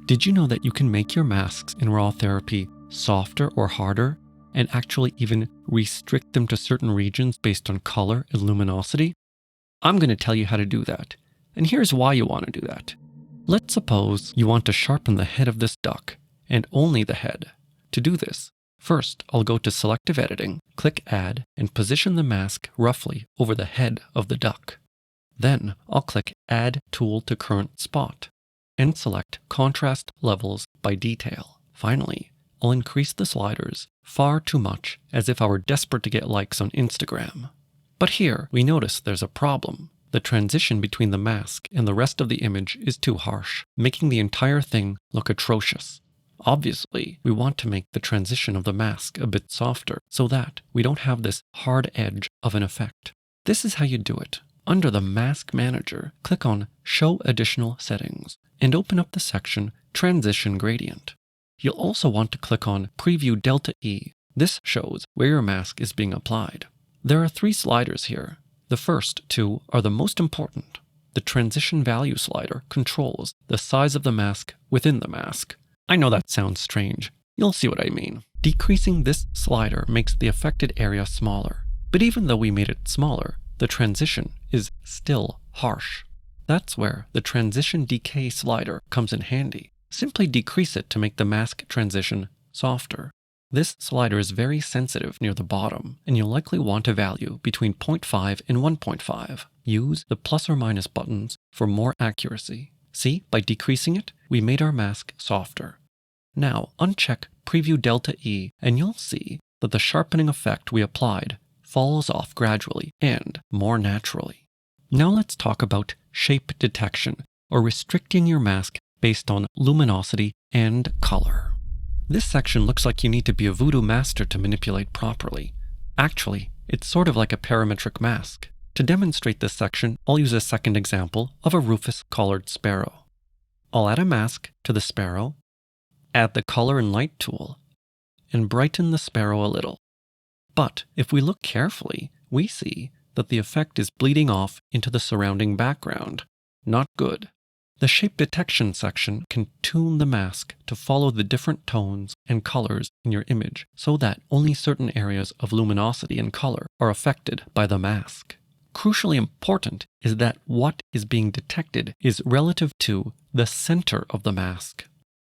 Did you know that you can make your masks in Rawtherapee softer or harder, and actually even restrict them to certain regions based on color and luminosity? I'm going to tell you how to do that, and here's why you want to do that. Let's suppose you want to sharpen the head of this duck, and only the head. To do this, first I'll go to Selective Editing, click Add, and position the mask roughly over the head of the duck. Then I'll click Add Tool to Current Spot, and select Contrast Levels by Detail. Finally, I'll increase the sliders far too much, as if I were desperate to get likes on Instagram. But here, we notice there's a problem. The transition between the mask and the rest of the image is too harsh, making the entire thing look atrocious. Obviously, we want to make the transition of the mask a bit softer so that we don't have this hard edge of an effect. This is how you do it. Under the Mask Manager, click on Show Additional Settings and open up the section Transition Gradient. You'll also want to click on Preview Delta E. This shows where your mask is being applied. There are 3 sliders here. The first 2 are the most important. The Transition Value slider controls the size of the mask within the mask. I know that sounds strange. You'll see what I mean. Decreasing this slider makes the affected area smaller. But even though we made it smaller, the transition is still harsh. That's where the Transition Decay slider comes in handy. Simply decrease it to make the mask transition softer. This slider is very sensitive near the bottom, and you'll likely want a value between 0.5 and 1.5. Use the plus or minus buttons for more accuracy. See, by decreasing it, we made our mask softer. Now uncheck Preview Delta E, and you'll see that the sharpening effect we applied falls off gradually and more naturally. Now let's talk about shape detection, or restricting your mask based on luminosity and color. This section looks like you need to be a voodoo master to manipulate properly. Actually, it's sort of like a parametric mask. To demonstrate this section, I'll use a second example of a rufous-collared sparrow. I'll add a mask to the sparrow, add the Color and Light tool, and brighten the sparrow a little. But if we look carefully, we see that the effect is bleeding off into the surrounding background. Not good. The Shape Detection section can tune the mask to follow the different tones and colors in your image so that only certain areas of luminosity and color are affected by the mask. Crucially important is that what is being detected is relative to the center of the mask.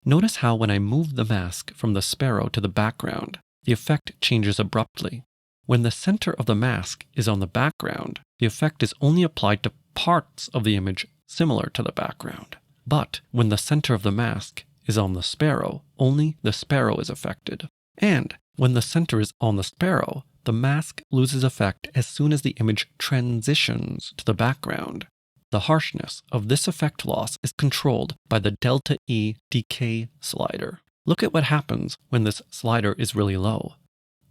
Notice how when I move the mask from the sparrow to the background, the effect changes abruptly. When the center of the mask is on the background, the effect is only applied to parts of the image similar to the background. But when the center of the mask is on the sparrow, only the sparrow is affected. And when the center is on the sparrow, the mask loses effect as soon as the image transitions to the background. The harshness of this effect loss is controlled by the Delta E decay slider. Look at what happens when this slider is really low.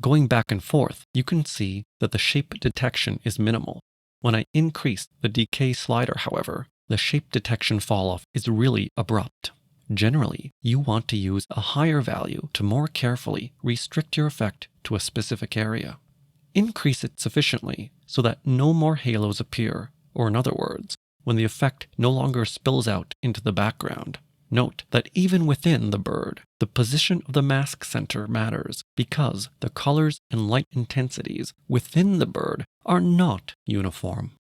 Going back and forth, you can see that the shape detection is minimal. When I increase the decay slider, however, the shape detection falloff is really abrupt. Generally, you want to use a higher value to more carefully restrict your effect to a specific area. Increase it sufficiently so that no more halos appear, or in other words, when the effect no longer spills out into the background. Note that even within the bird, the position of the mask center matters because the colors and light intensities within the bird are not uniform.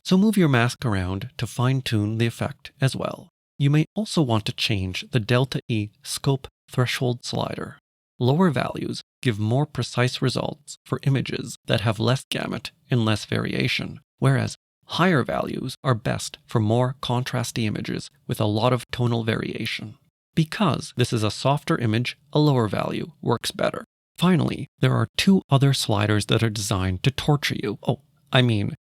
So move your mask around to fine-tune the effect as well. You may also want to change the Delta E Scope Threshold slider. Lower values give more precise results for images that have less gamut and less variation, whereas higher values are best for more contrasty images with a lot of tonal variation. Because this is a softer image, a lower value works better. Finally, there are 2 other sliders that are designed to torture you.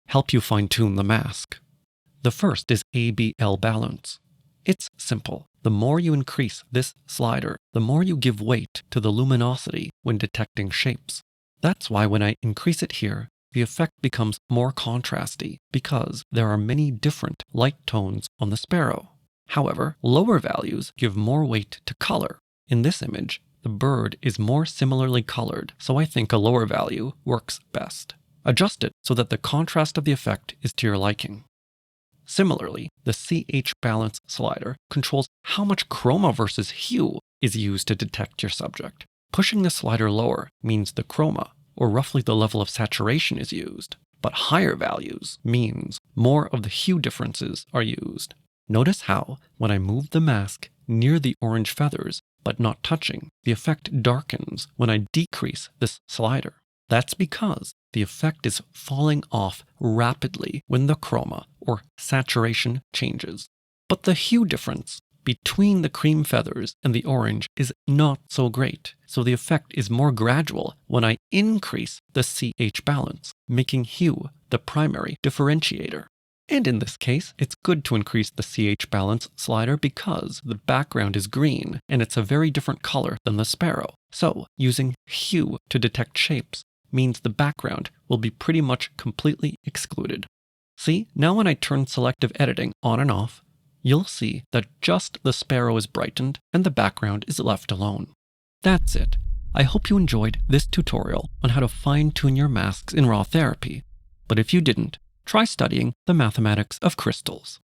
Help you fine-tune the mask. The first is ABL Balance. It's simple. The more you increase this slider, the more you give weight to the luminosity when detecting shapes. That's why when I increase it here, the effect becomes more contrasty because there are many different light tones on the sparrow. However, lower values give more weight to color. In this image, the bird is more similarly colored, so I think a lower value works best. Adjust it so that the contrast of the effect is to your liking. Similarly, the CH balance slider controls how much chroma versus hue is used to detect your subject. Pushing the slider lower means the chroma, or roughly the level of saturation, is used, but higher values means more of the hue differences are used. Notice how, when I move the mask near the orange feathers, but not touching, the effect darkens when I decrease this slider. That's because the effect is falling off rapidly when the chroma, or saturation, changes. But the hue difference between the cream feathers and the orange is not so great, so the effect is more gradual when I increase the CH balance, making hue the primary differentiator. And in this case, it's good to increase the CH balance slider because the background is green and it's a very different color than the sparrow. So using hue to detect shapes means the background will be pretty much completely excluded. See, now when I turn selective editing on and off, you'll see that just the sparrow is brightened and the background is left alone. That's it. I hope you enjoyed this tutorial on how to fine-tune your masks in Rawtherapee. But if you didn't, try studying the mathematics of crystals.